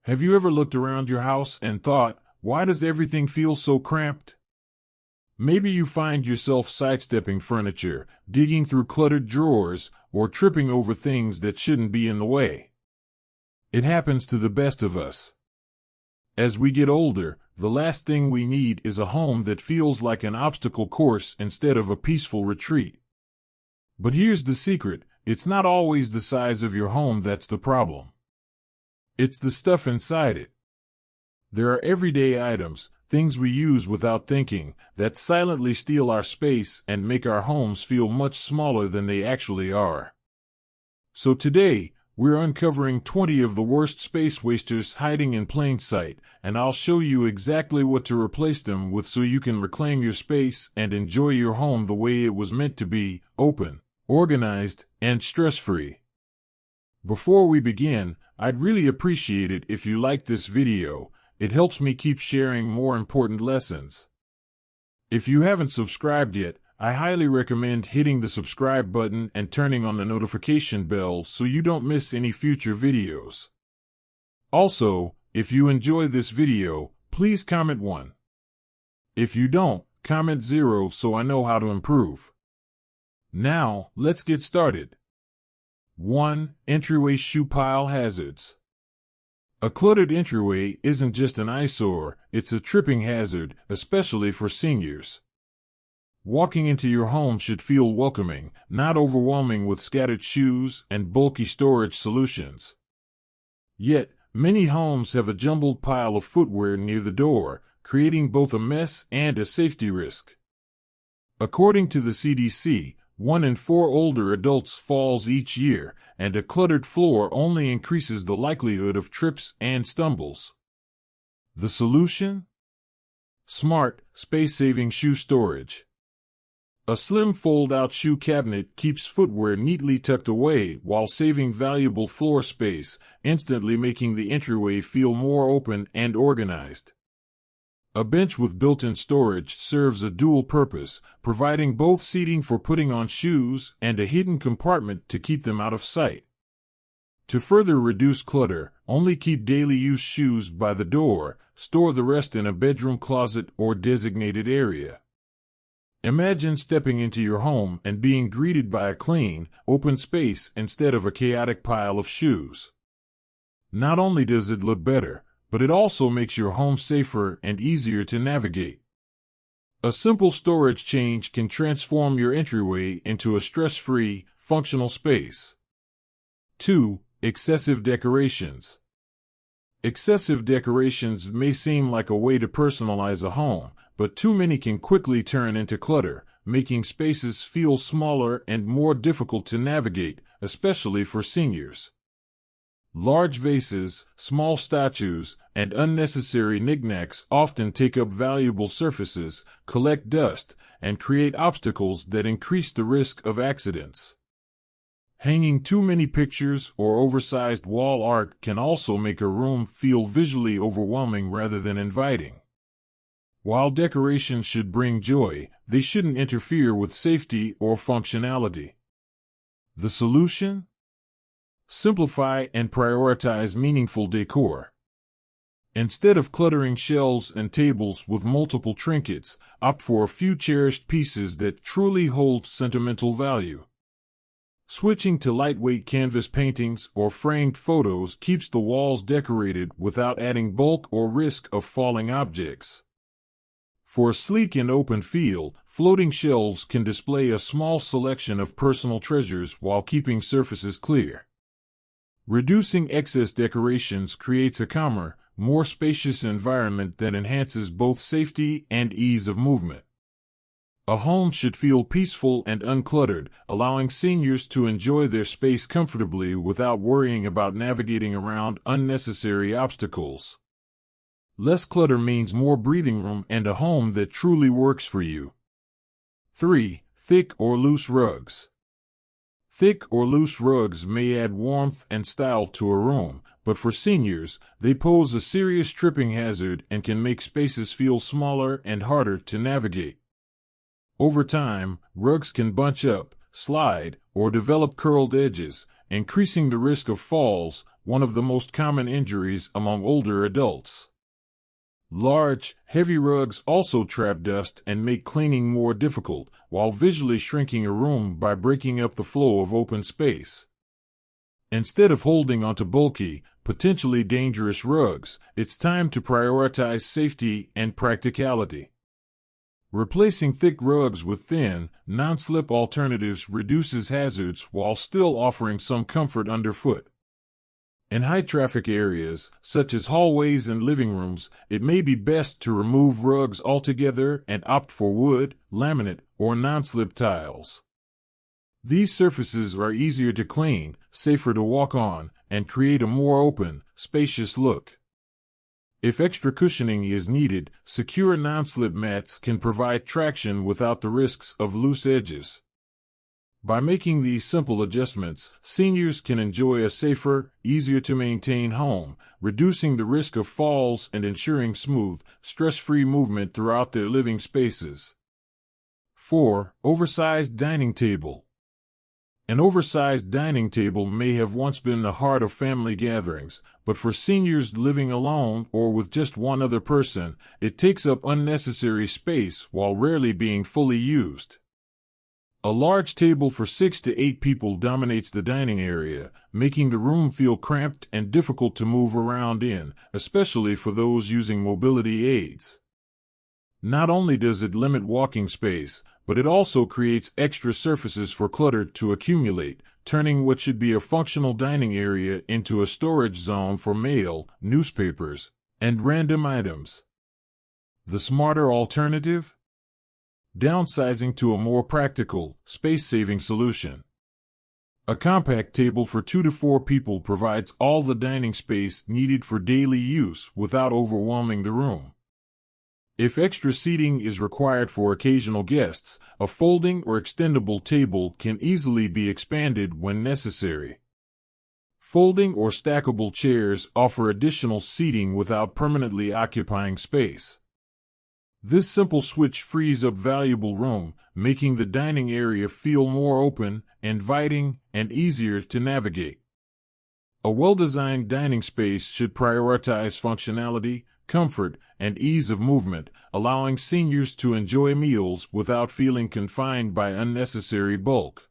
Have you ever looked around your house and thought, why does everything feel so cramped? Maybe you find yourself sidestepping furniture, digging through cluttered drawers, or tripping over things that shouldn't be in the way. It happens to the best of us. As we get older, the last thing we need is a home that feels like an obstacle course instead of a peaceful retreat. But here's the secret, it's not always the size of your home that's the problem. It's the stuff inside it. There are everyday items, things we use without thinking, that silently steal our space and make our homes feel much smaller than they actually are. So today, we're uncovering 20 of the worst space wasters hiding in plain sight, and I'll show you exactly what to replace them with so you can reclaim your space and enjoy your home the way it was meant to be, open, organized, and stress-free. Before we begin, I'd really appreciate it if you liked this video. It helps me keep sharing more important lessons. If you haven't subscribed yet, I highly recommend hitting the subscribe button and turning on the notification bell so you don't miss any future videos. Also, if you enjoy this video, please comment 1. If you don't, comment 0 so I know how to improve. Now, let's get started. 1. Entryway Shoe Pile Hazards. A cluttered entryway isn't just an eyesore, it's a tripping hazard, especially for seniors. Walking into your home should feel welcoming, not overwhelming with scattered shoes and bulky storage solutions. Yet, many homes have a jumbled pile of footwear near the door, creating both a mess and a safety risk. According to the CDC, 1 in 4 older adults falls each year, and a cluttered floor only increases the likelihood of trips and stumbles. The solution? Smart, space-saving shoe storage. A slim fold-out shoe cabinet keeps footwear neatly tucked away while saving valuable floor space, instantly making the entryway feel more open and organized. A bench with built-in storage serves a dual purpose, providing both seating for putting on shoes and a hidden compartment to keep them out of sight. To further reduce clutter, only keep daily use shoes by the door, store the rest in a bedroom closet or designated area. Imagine stepping into your home and being greeted by a clean, open space instead of a chaotic pile of shoes. Not only does it look better, but it also makes your home safer and easier to navigate. A simple storage change can transform your entryway into a stress-free, functional space. 2. Excessive decorations. Excessive decorations may seem like a way to personalize a home, but too many can quickly turn into clutter, making spaces feel smaller and more difficult to navigate, especially for seniors. Large vases, small statues, and unnecessary knickknacks often take up valuable surfaces, collect dust, and create obstacles that increase the risk of accidents. Hanging too many pictures or oversized wall art can also make a room feel visually overwhelming rather than inviting. While decorations should bring joy, they shouldn't interfere with safety or functionality. The solution? Simplify and prioritize meaningful decor. Instead of cluttering shelves and tables with multiple trinkets, opt for a few cherished pieces that truly hold sentimental value. Switching to lightweight canvas paintings or framed photos keeps the walls decorated without adding bulk or risk of falling objects. For a sleek and open feel, floating shelves can display a small selection of personal treasures while keeping surfaces clear. Reducing excess decorations creates a calmer, more spacious environment that enhances both safety and ease of movement. A home should feel peaceful and uncluttered, allowing seniors to enjoy their space comfortably without worrying about navigating around unnecessary obstacles. Less clutter means more breathing room and a home that truly works for you. 3. Thick or loose rugs. Thick or loose rugs may add warmth and style to a room, but for seniors, they pose a serious tripping hazard and can make spaces feel smaller and harder to navigate. Over time, rugs can bunch up, slide, or develop curled edges, increasing the risk of falls, one of the most common injuries among older adults. Large, heavy rugs also trap dust and make cleaning more difficult, while visually shrinking a room by breaking up the flow of open space. Instead of holding onto bulky, potentially dangerous rugs, it's time to prioritize safety and practicality. Replacing thick rugs with thin, non-slip alternatives reduces hazards while still offering some comfort underfoot. In high-traffic areas, such as hallways and living rooms, it may be best to remove rugs altogether and opt for wood, laminate, or non-slip tiles. These surfaces are easier to clean, safer to walk on, and create a more open, spacious look. If extra cushioning is needed, secure non-slip mats can provide traction without the risks of loose edges. By making these simple adjustments, seniors can enjoy a safer, easier-to-maintain home, reducing the risk of falls and ensuring smooth, stress-free movement throughout their living spaces. 4. Oversized Dining Table. An oversized dining table may have once been the heart of family gatherings, but for seniors living alone or with just one other person, it takes up unnecessary space while rarely being fully used. A large table for 6 to 8 people dominates the dining area, making the room feel cramped and difficult to move around in, especially for those using mobility aids. Not only does it limit walking space, but it also creates extra surfaces for clutter to accumulate, turning what should be a functional dining area into a storage zone for mail, newspapers, and random items. The smarter alternative? Downsizing to a more practical, space-saving solution. A compact table for 2 to 4 people provides all the dining space needed for daily use without overwhelming the room. If extra seating is required for occasional guests, a folding or extendable table can easily be expanded when necessary. Folding or stackable chairs offer additional seating without permanently occupying space. This simple switch frees up valuable room, making the dining area feel more open, inviting, and easier to navigate. A well-designed dining space should prioritize functionality, comfort, and ease of movement, allowing seniors to enjoy meals without feeling confined by unnecessary bulk.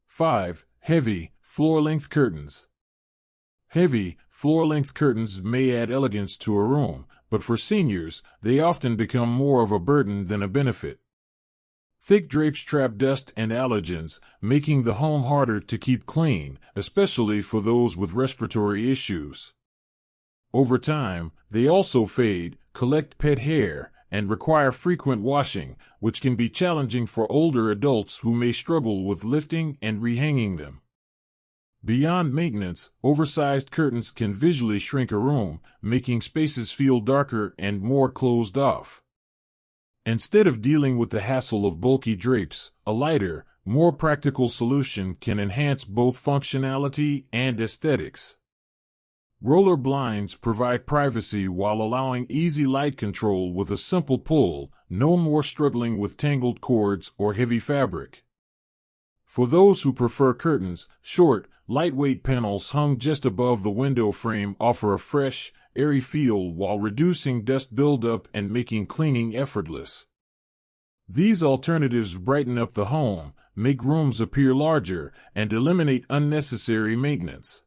5. Heavy, floor-length curtains. Heavy, floor-length curtains may add elegance to a room, but for seniors, they often become more of a burden than a benefit. Thick drapes trap dust and allergens, making the home harder to keep clean, especially for those with respiratory issues. Over time, they also fade, collect pet hair, and require frequent washing, which can be challenging for older adults who may struggle with lifting and rehanging them. Beyond maintenance, oversized curtains can visually shrink a room, making spaces feel darker and more closed off. Instead of dealing with the hassle of bulky drapes, a lighter, more practical solution can enhance both functionality and aesthetics. Roller blinds provide privacy while allowing easy light control with a simple pull, no more struggling with tangled cords or heavy fabric. For those who prefer curtains, short, lightweight panels hung just above the window frame offer a fresh, airy feel while reducing dust buildup and making cleaning effortless. These alternatives brighten up the home, make rooms appear larger, and eliminate unnecessary maintenance.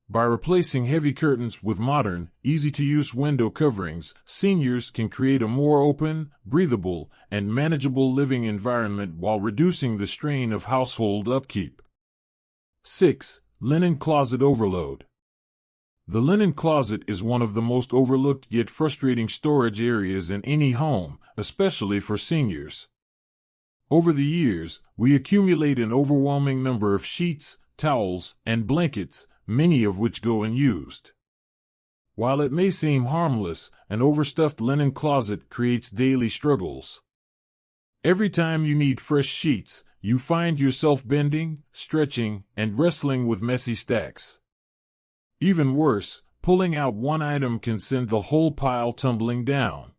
By replacing heavy curtains with modern, easy-to-use window coverings, seniors can create a more open, breathable, and manageable living environment while reducing the strain of household upkeep. 6. Linen closet overload. The linen closet is one of the most overlooked yet frustrating storage areas in any home, especially for seniors. Over the years, we accumulate an overwhelming number of sheets, towels, and blankets, many of which go unused. While it may seem harmless, an overstuffed linen closet creates daily struggles. Every time you need fresh sheets, you find yourself bending, stretching, and wrestling with messy stacks. Even worse, pulling out one item can send the whole pile tumbling down.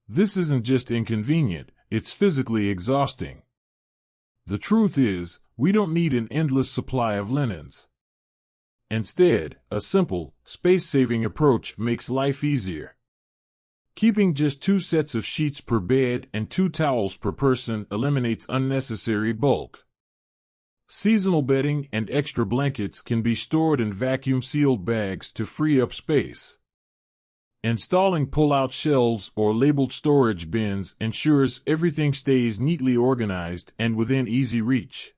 This isn't just inconvenient, it's physically exhausting. The truth is, we don't need an endless supply of linens. Instead, a simple, space-saving approach makes life easier. Keeping just 2 sets of sheets per bed and 2 towels per person eliminates unnecessary bulk. Seasonal bedding and extra blankets can be stored in vacuum-sealed bags to free up space. Installing pull-out shelves or labeled storage bins ensures everything stays neatly organized and within easy reach.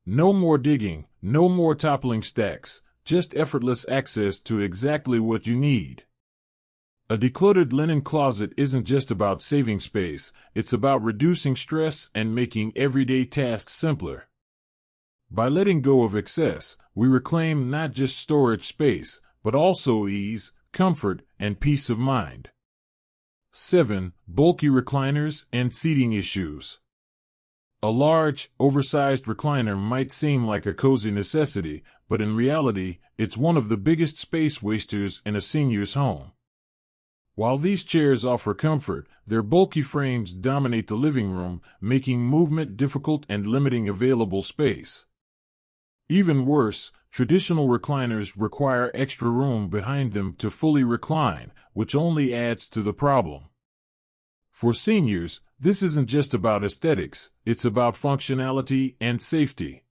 No more digging, no more toppling stacks, just effortless access to exactly what you need. A decluttered linen closet isn't just about saving space, it's about reducing stress and making everyday tasks simpler. By letting go of excess, we reclaim not just storage space, but also ease, comfort, and peace of mind. 7. Bulky recliners and seating issues. A large, oversized recliner might seem like a cozy necessity, but in reality, it's one of the biggest space wasters in a senior's home. While these chairs offer comfort, their bulky frames dominate the living room, making movement difficult and limiting available space. Even worse, traditional recliners require extra room behind them to fully recline, which only adds to the problem. For seniors, this isn't just about aesthetics, it's about functionality and safety.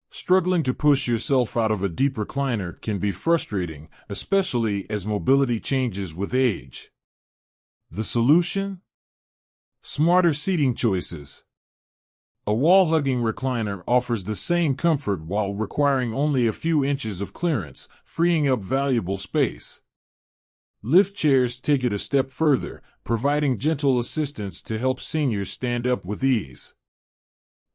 Struggling to push yourself out of a deep recliner can be frustrating, especially as mobility changes with age. The solution? Smarter seating choices. A wall-hugging recliner offers the same comfort while requiring only a few inches of clearance, freeing up valuable space. Lift chairs take it a step further, providing gentle assistance to help seniors stand up with ease.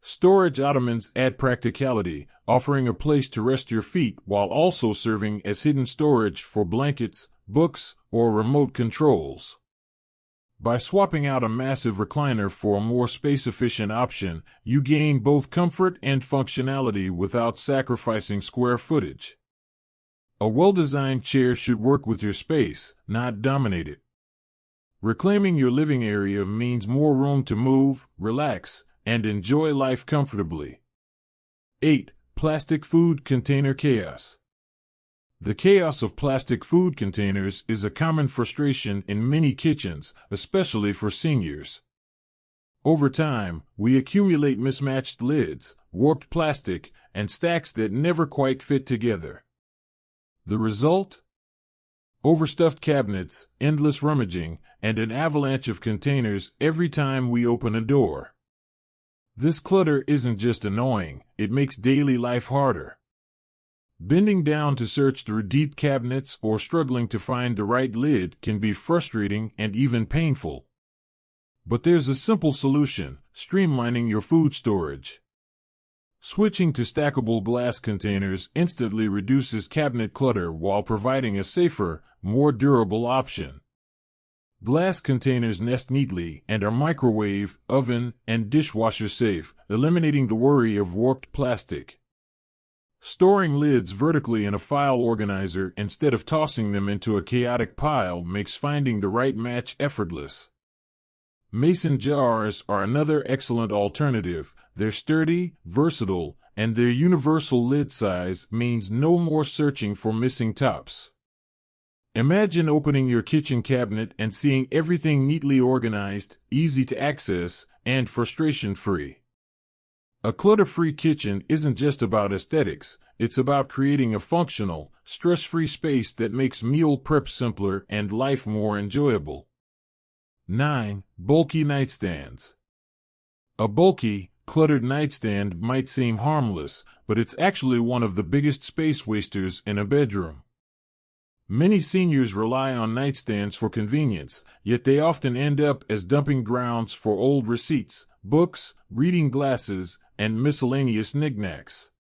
Storage ottomans add practicality, offering a place to rest your feet while also serving as hidden storage for blankets, books, or remote controls. By swapping out a massive recliner for a more space-efficient option, you gain both comfort and functionality without sacrificing square footage. A well-designed chair should work with your space, not dominate it. Reclaiming your living area means more room to move, relax, and enjoy life comfortably. 8. Plastic food container chaos. The chaos of plastic food containers is a common frustration in many kitchens, especially for seniors. Over time, we accumulate mismatched lids, warped plastic, and stacks that never quite fit together. The result? Overstuffed cabinets, endless rummaging, and an avalanche of containers every time we open a door. This clutter isn't just annoying, it makes daily life harder. Bending down to search through deep cabinets or struggling to find the right lid can be frustrating and even painful. But there's a simple solution: streamlining your food storage. Switching to stackable glass containers instantly reduces cabinet clutter while providing a safer, more durable option. Glass containers nest neatly and are microwave, oven, and dishwasher safe, eliminating the worry of warped plastic. Storing lids vertically in a file organizer instead of tossing them into a chaotic pile makes finding the right match effortless. Mason jars are another excellent alternative. They're sturdy, versatile, and their universal lid size means no more searching for missing tops. Imagine opening your kitchen cabinet and seeing everything neatly organized, easy to access, and frustration-free. A clutter-free kitchen isn't just about aesthetics, it's about creating a functional, stress-free space that makes meal prep simpler and life more enjoyable. 9. Bulky nightstands. A bulky, cluttered nightstand might seem harmless, but it's actually one of the biggest space wasters in a bedroom. Many seniors rely on nightstands for convenience, yet they often end up as dumping grounds for old receipts, books, reading glasses, and miscellaneous knickknacks.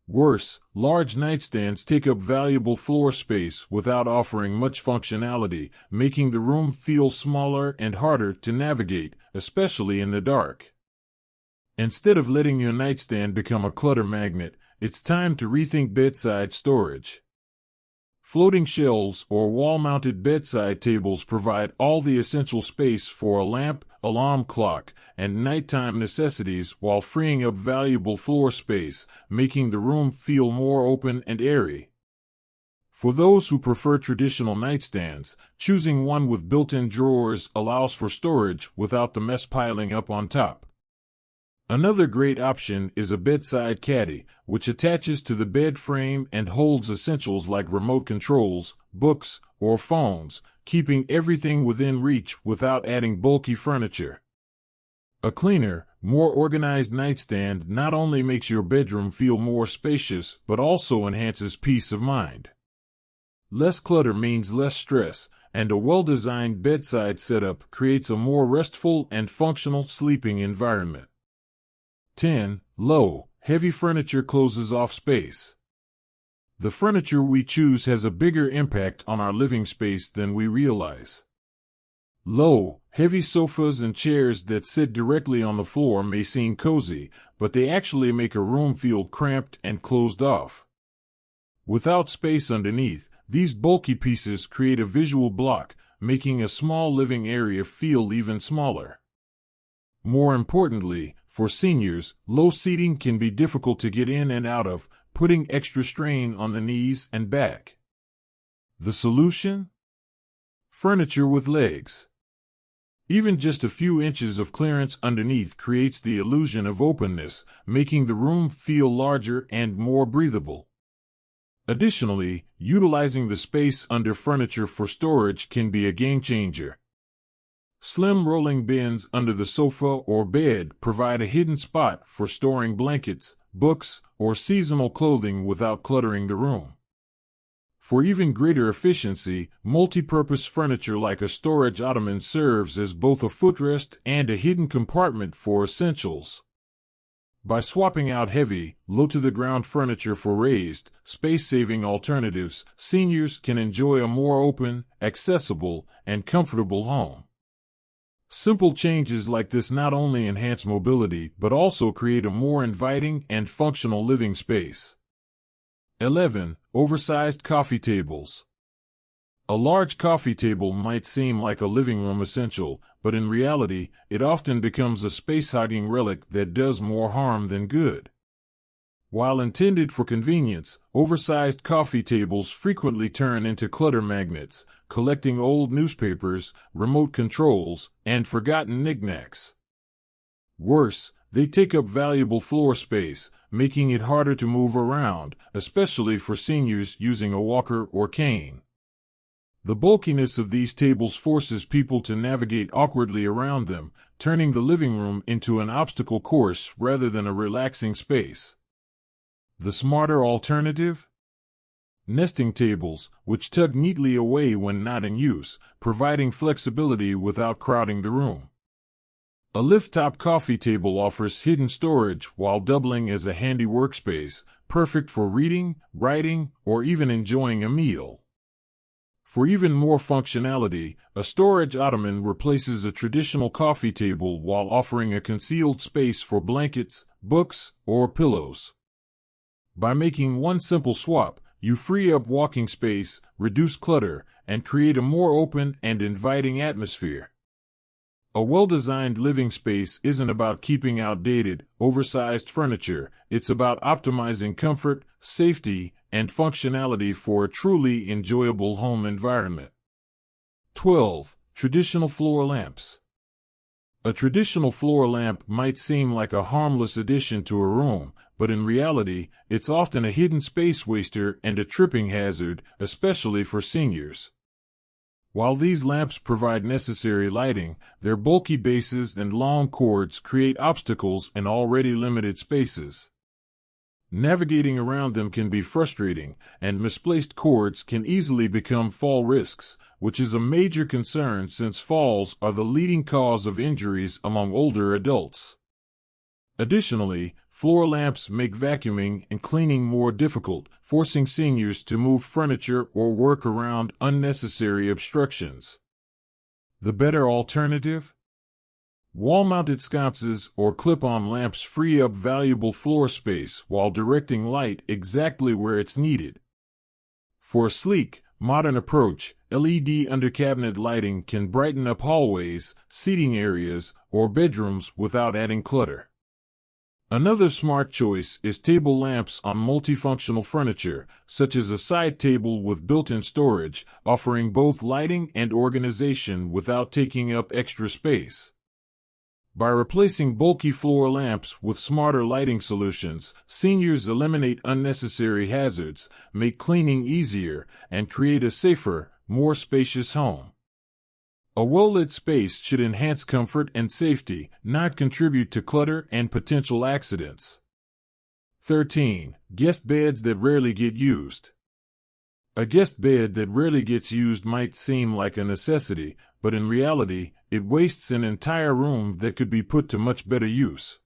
Worse, large nightstands take up valuable floor space without offering much functionality, making the room feel smaller and harder to navigate, especially in the dark. Instead of letting your nightstand become a clutter magnet, it's time to rethink bedside storage. Floating shelves or wall-mounted bedside tables provide all the essential space for a lamp, alarm clock, and nighttime necessities while freeing up valuable floor space, making the room feel more open and airy. For those who prefer traditional nightstands, choosing one with built-in drawers allows for storage without the mess piling up on top. Another great option is a bedside caddy, which attaches to the bed frame and holds essentials like remote controls, books, or phones, keeping everything within reach without adding bulky furniture. A cleaner, more organized nightstand not only makes your bedroom feel more spacious but also enhances peace of mind. Less clutter means less stress, and a well-designed bedside setup creates a more restful and functional sleeping environment. 10. Low, heavy furniture closes off space. The furniture we choose has a bigger impact on our living space than we realize. Low, heavy sofas and chairs that sit directly on the floor may seem cozy, but they actually make a room feel cramped and closed off. Without space underneath, these bulky pieces create a visual block, making a small living area feel even smaller. More importantly, for seniors, low seating can be difficult to get in and out of, putting extra strain on the knees and back. The solution? Furniture with legs. Even just a few inches of clearance underneath creates the illusion of openness, making the room feel larger and more breathable. Additionally, utilizing the space under furniture for storage can be a game changer. Slim rolling bins under the sofa or bed provide a hidden spot for storing blankets, books, or seasonal clothing without cluttering the room. For even greater efficiency, multi-purpose furniture like a storage ottoman serves as both a footrest and a hidden compartment for essentials. By swapping out heavy, low-to-the-ground furniture for raised, space-saving alternatives, seniors can enjoy a more open, accessible, and comfortable home. Simple changes like this not only enhance mobility but also create a more inviting and functional living space. 11. Oversized coffee tables. A large coffee table might seem like a living room essential, but in reality, it often becomes a space-hogging relic that does more harm than good. While intended for convenience, oversized coffee tables frequently turn into clutter magnets, collecting old newspapers, remote controls, and forgotten knickknacks. Worse, they take up valuable floor space, making it harder to move around, especially for seniors using a walker or cane. The bulkiness of these tables forces people to navigate awkwardly around them, turning the living room into an obstacle course rather than a relaxing space. The smarter alternative? Nesting tables, which tug neatly away when not in use, providing flexibility without crowding the room. A lift-top coffee table offers hidden storage while doubling as a handy workspace, perfect for reading, writing, or even enjoying a meal. For even more functionality, a storage ottoman replaces a traditional coffee table while offering a concealed space for blankets, books, or pillows. By making one simple swap, you free up walking space, reduce clutter, and create a more open and inviting atmosphere. A well-designed living space isn't about keeping outdated, oversized furniture, it's about optimizing comfort, safety, and functionality for a truly enjoyable home environment. 12. Traditional floor lamps. A traditional floor lamp might seem like a harmless addition to a room, but in reality, it's often a hidden space waster and a tripping hazard, especially for seniors. While these lamps provide necessary lighting, their bulky bases and long cords create obstacles in already limited spaces. Navigating around them can be frustrating, and misplaced cords can easily become fall risks, which is a major concern since falls are the leading cause of injuries among older adults. Additionally, floor lamps make vacuuming and cleaning more difficult, forcing seniors to move furniture or work around unnecessary obstructions. The better alternative? Wall-mounted sconces or clip-on lamps free up valuable floor space while directing light exactly where it's needed. For a sleek, modern approach, LED under-cabinet lighting can brighten up hallways, seating areas, or bedrooms without adding clutter. Another smart choice is table lamps on multifunctional furniture, such as a side table with built-in storage, offering both lighting and organization without taking up extra space. By replacing bulky floor lamps with smarter lighting solutions, seniors eliminate unnecessary hazards, make cleaning easier, and create a safer, more spacious home. A well-lit space should enhance comfort and safety, not contribute to clutter and potential accidents. 13. Guest beds that rarely get used. A guest bed that rarely gets used might seem like a necessity, but in reality, it wastes an entire room that could be put to much better use.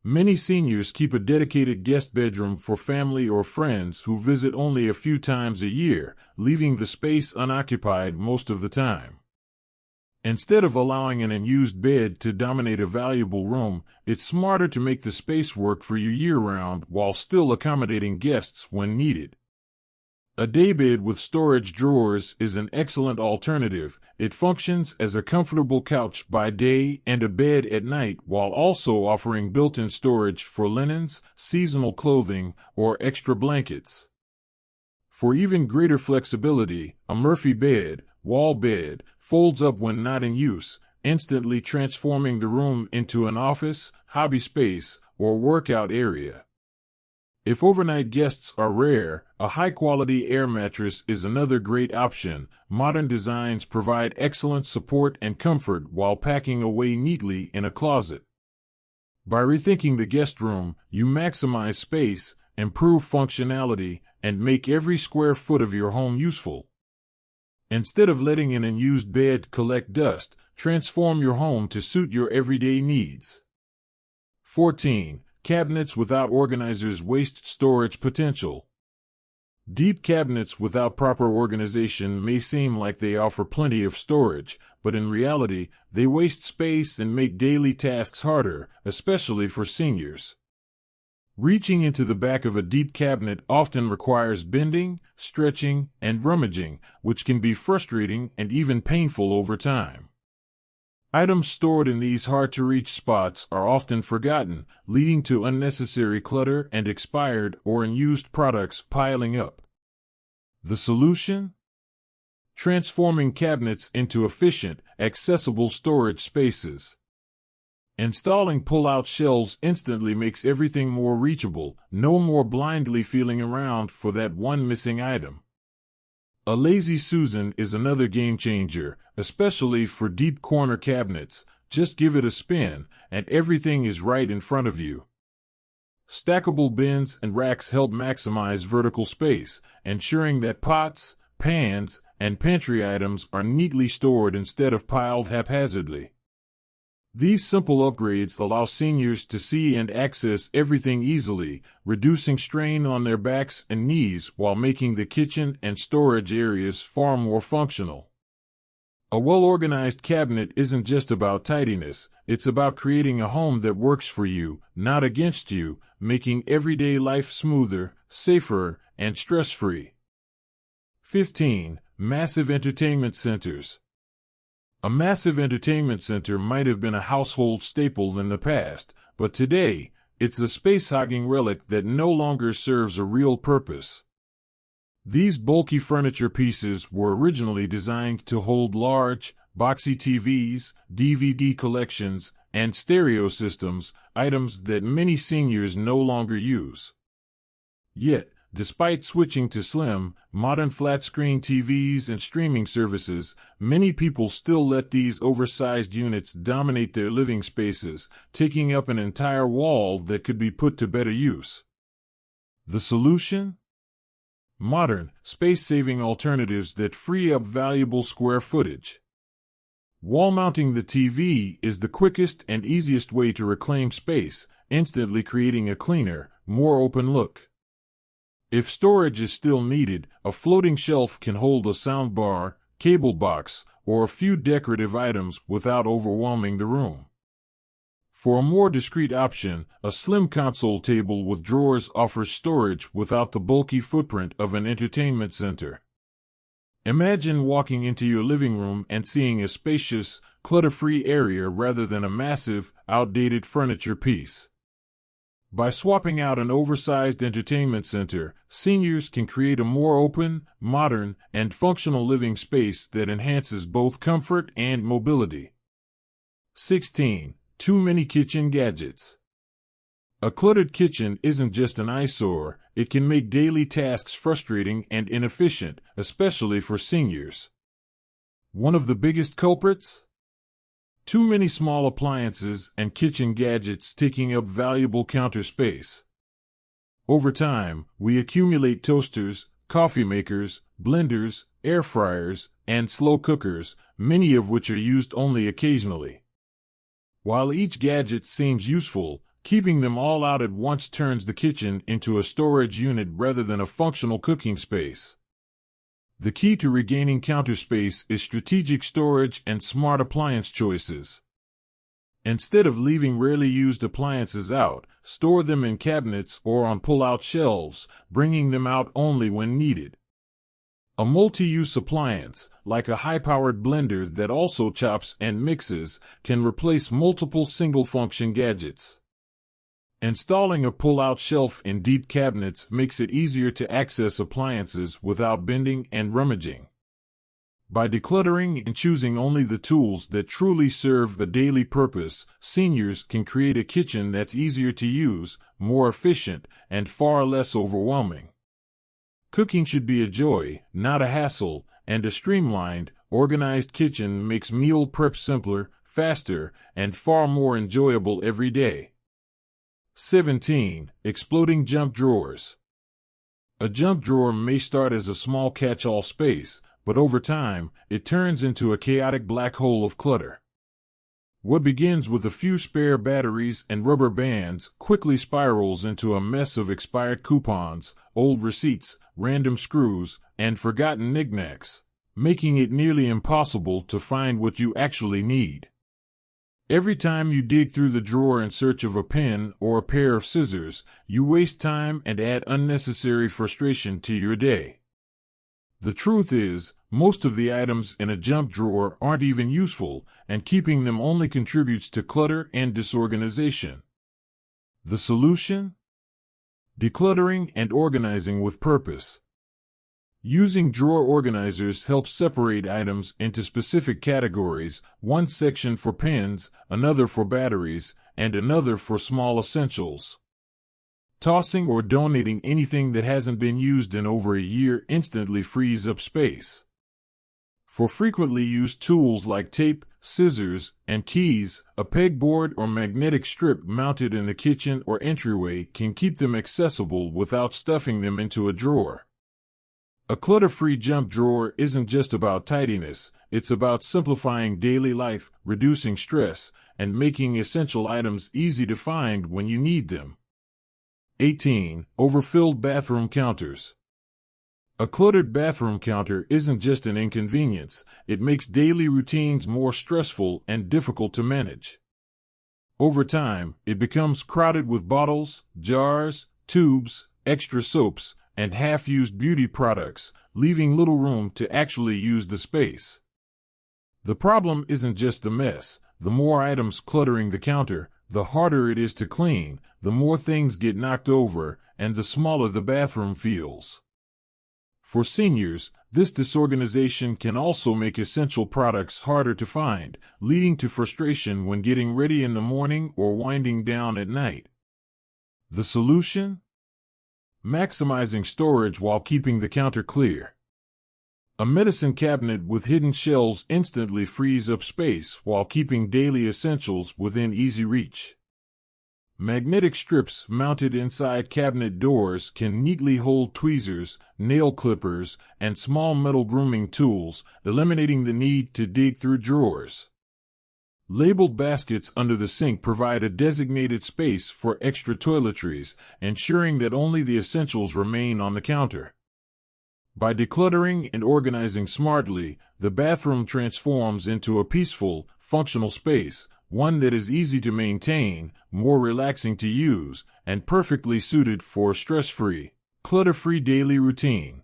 Many seniors keep a dedicated guest bedroom for family or friends who visit only a few times a year, leaving the space unoccupied most of the time. Instead of allowing an unused bed to dominate a valuable room, it's smarter to make the space work for you year-round while still accommodating guests when needed. A daybed with storage drawers is an excellent alternative. It functions as a comfortable couch by day and a bed at night while also offering built-in storage for linens, seasonal clothing, or extra blankets. For even greater flexibility, a Murphy bed, wall bed, folds up when not in use, instantly transforming the room into an office, hobby space, or workout area. If overnight guests are rare, a high-quality air mattress is another great option. Modern designs provide excellent support and comfort while packing away neatly in a closet. By rethinking the guest room, you maximize space, improve functionality, and make every square foot of your home useful. Instead of letting an unused bed collect dust, transform your home to suit your everyday needs. 14. Cabinets without organizers waste storage potential. Deep cabinets without proper organization may seem like they offer plenty of storage, but in reality, they waste space and make daily tasks harder, especially for seniors. Reaching into the back of a deep cabinet often requires bending, stretching, and rummaging, which can be frustrating and even painful over time. Items stored in these hard-to-reach spots are often forgotten, leading to unnecessary clutter and expired or unused products piling up. The solution? Transforming cabinets into efficient, accessible storage spaces. Installing pull-out shelves instantly makes everything more reachable, no more blindly feeling around for that one missing item. A Lazy Susan is another game-changer, especially for deep corner cabinets. Just give it a spin, and everything is right in front of you. Stackable bins and racks help maximize vertical space, ensuring that pots, pans, and pantry items are neatly stored instead of piled haphazardly. These simple upgrades allow seniors to see and access everything easily, reducing strain on their backs and knees while making the kitchen and storage areas far more functional. A well-organized cabinet isn't just about tidiness, it's about creating a home that works for you, not against you, making everyday life smoother, safer, and stress-free. 15. Massive entertainment centers. A massive entertainment center might have been a household staple in the past, but today, it's a space-hogging relic that no longer serves a real purpose. These bulky furniture pieces were originally designed to hold large, boxy TVs, DVD collections, and stereo systems, items that many seniors no longer use. Yet, despite switching to slim, modern flat-screen TVs and streaming services, many people still let these oversized units dominate their living spaces, taking up an entire wall that could be put to better use. The solution? Modern, space-saving alternatives that free up valuable square footage. Wall-mounting the TV is the quickest and easiest way to reclaim space, instantly creating a cleaner, more open look. If storage is still needed, a floating shelf can hold a soundbar, cable box, or a few decorative items without overwhelming the room. For a more discreet option, a slim console table with drawers offers storage without the bulky footprint of an entertainment center. Imagine walking into your living room and seeing a spacious, clutter-free area rather than a massive, outdated furniture piece. By swapping out an oversized entertainment center, seniors can create a more open, modern, and functional living space that enhances both comfort and mobility. 16. Too many kitchen gadgets. A cluttered kitchen isn't just an eyesore, it can make daily tasks frustrating and inefficient, especially for seniors. One of the biggest culprits? Too many small appliances and kitchen gadgets taking up valuable counter space. Over time, we accumulate toasters, coffee makers, blenders, air fryers, and slow cookers, many of which are used only occasionally. While each gadget seems useful, keeping them all out at once turns the kitchen into a storage unit rather than a functional cooking space. The key to regaining counter space is strategic storage and smart appliance choices. Instead of leaving rarely used appliances out, store them in cabinets or on pull-out shelves, bringing them out only when needed. A multi-use appliance, like a high-powered blender that also chops and mixes, can replace multiple single-function gadgets. Installing a pull-out shelf in deep cabinets makes it easier to access appliances without bending and rummaging. By decluttering and choosing only the tools that truly serve a daily purpose, seniors can create a kitchen that's easier to use, more efficient, and far less overwhelming. Cooking should be a joy, not a hassle, and a streamlined, organized kitchen makes meal prep simpler, faster, and far more enjoyable every day. 17. Exploding junk drawers. A junk drawer may start as a small catch-all space, but over time, it turns into a chaotic black hole of clutter. What begins with a few spare batteries and rubber bands quickly spirals into a mess of expired coupons, old receipts, random screws, and forgotten knickknacks, making it nearly impossible to find what you actually need. Every time you dig through the drawer in search of a pen or a pair of scissors, you waste time and add unnecessary frustration to your day. The truth is, most of the items in a junk drawer aren't even useful, and keeping them only contributes to clutter and disorganization. The solution? Decluttering and organizing with purpose. Using drawer organizers helps separate items into specific categories, one section for pens, another for batteries, and another for small essentials. Tossing or donating anything that hasn't been used in over a year instantly frees up space. For frequently used tools like tape, scissors, and keys, a pegboard or magnetic strip mounted in the kitchen or entryway can keep them accessible without stuffing them into a drawer. A clutter-free junk drawer isn't just about tidiness, it's about simplifying daily life, reducing stress, and making essential items easy to find when you need them. 18. Overfilled bathroom counters. A cluttered bathroom counter isn't just an inconvenience, it makes daily routines more stressful and difficult to manage. Over time, it becomes crowded with bottles, jars, tubes, extra soaps, and half-used beauty products, leaving little room to actually use the space. The problem isn't just the mess. The more items cluttering the counter, the harder it is to clean, the more things get knocked over, and the smaller the bathroom feels. For seniors, this disorganization can also make essential products harder to find, leading to frustration when getting ready in the morning or winding down at night. The solution? Maximizing storage while keeping the counter clear. A medicine cabinet with hidden shelves instantly frees up space while keeping daily essentials within easy reach. Magnetic strips mounted inside cabinet doors can neatly hold tweezers, nail clippers, and small metal grooming tools, eliminating the need to dig through drawers. Labeled baskets under the sink provide a designated space for extra toiletries, ensuring that only the essentials remain on the counter. By decluttering and organizing smartly, the bathroom transforms into a peaceful, functional space, one that is easy to maintain, more relaxing to use, and perfectly suited for a stress-free, clutter-free daily routine.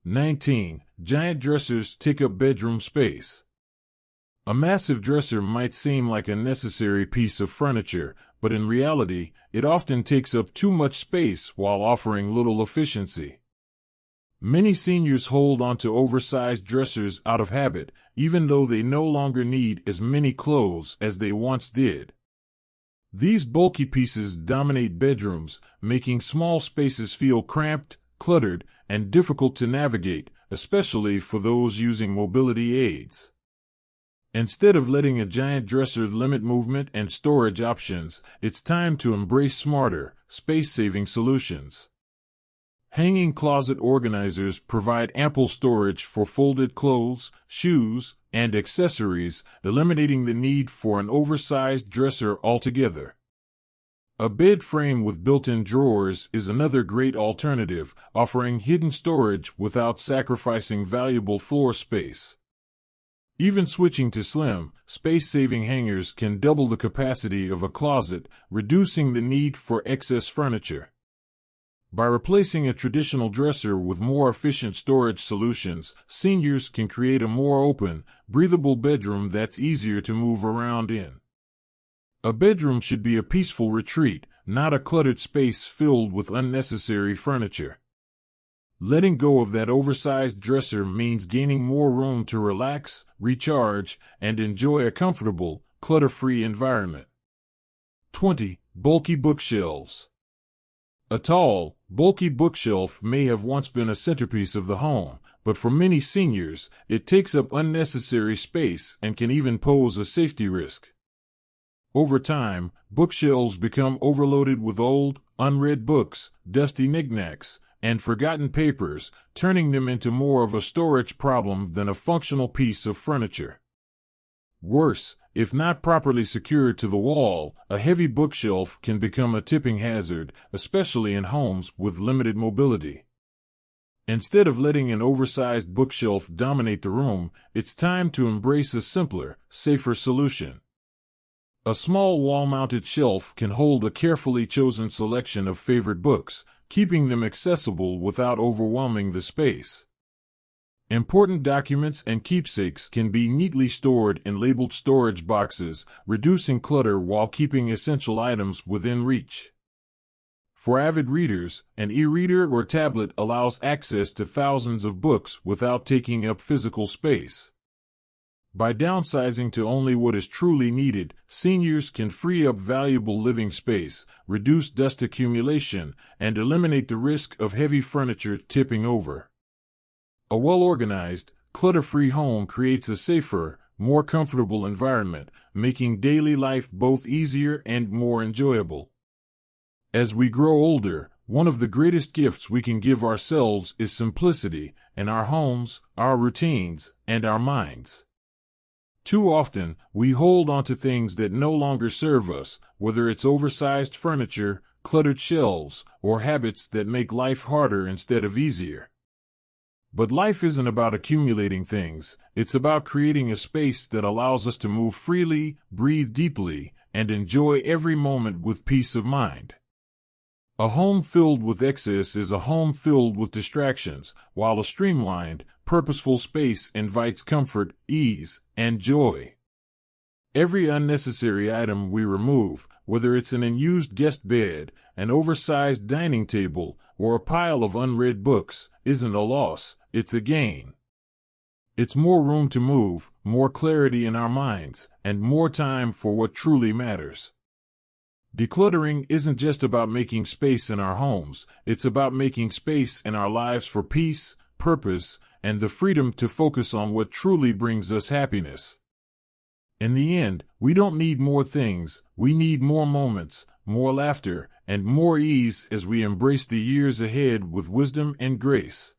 19. Giant dressers take up bedroom space. A massive dresser might seem like a necessary piece of furniture, but in reality, it often takes up too much space while offering little efficiency. Many seniors hold onto oversized dressers out of habit, even though they no longer need as many clothes as they once did. These bulky pieces dominate bedrooms, making small spaces feel cramped, cluttered, and difficult to navigate, especially for those using mobility aids. Instead of letting a giant dresser limit movement and storage options, it's time to embrace smarter, space-saving solutions. Hanging closet organizers provide ample storage for folded clothes, shoes, and accessories, eliminating the need for an oversized dresser altogether. A bed frame with built-in drawers is another great alternative, offering hidden storage without sacrificing valuable floor space. Even switching to slim, space-saving hangers can double the capacity of a closet, reducing the need for excess furniture. By replacing a traditional dresser with more efficient storage solutions, seniors can create a more open, breathable bedroom that's easier to move around in. A bedroom should be a peaceful retreat, not a cluttered space filled with unnecessary furniture. Letting go of that oversized dresser means gaining more room to relax, recharge, and enjoy a comfortable, clutter-free environment. 20. Bulky bookshelves. A tall, bulky bookshelf may have once been a centerpiece of the home, but for many seniors, it takes up unnecessary space and can even pose a safety risk. Over time, bookshelves become overloaded with old, unread books, dusty knickknacks, and forgotten papers, turning them into more of a storage problem than a functional piece of furniture. Worse, if not properly secured to the wall, a heavy bookshelf can become a tipping hazard, especially in homes with limited mobility. Instead of letting an oversized bookshelf dominate the room, it's time to embrace a simpler, safer solution. A small wall-mounted shelf can hold a carefully chosen selection of favorite books, keeping them accessible without overwhelming the space. Important documents and keepsakes can be neatly stored in labeled storage boxes, reducing clutter while keeping essential items within reach. For avid readers, an e-reader or tablet allows access to thousands of books without taking up physical space. By downsizing to only what is truly needed, seniors can free up valuable living space, reduce dust accumulation, and eliminate the risk of heavy furniture tipping over. A well-organized, clutter-free home creates a safer, more comfortable environment, making daily life both easier and more enjoyable. As we grow older, one of the greatest gifts we can give ourselves is simplicity, in our homes, our routines, and our minds. Too often, we hold on to things that no longer serve us, whether it's oversized furniture, cluttered shelves, or habits that make life harder instead of easier. But life isn't about accumulating things, it's about creating a space that allows us to move freely, breathe deeply, and enjoy every moment with peace of mind. A home filled with excess is a home filled with distractions, while a streamlined, purposeful space invites comfort, ease, and joy. Every unnecessary item we remove, whether it's an unused guest bed, an oversized dining table, or a pile of unread books, isn't a loss, it's a gain. It's more room to move, more clarity in our minds, and more time for what truly matters. Decluttering isn't just about making space in our homes, it's about making space in our lives for peace, purpose, and the freedom to focus on what truly brings us happiness. In the end, we don't need more things, we need more moments, more laughter, and more ease as we embrace the years ahead with wisdom and grace.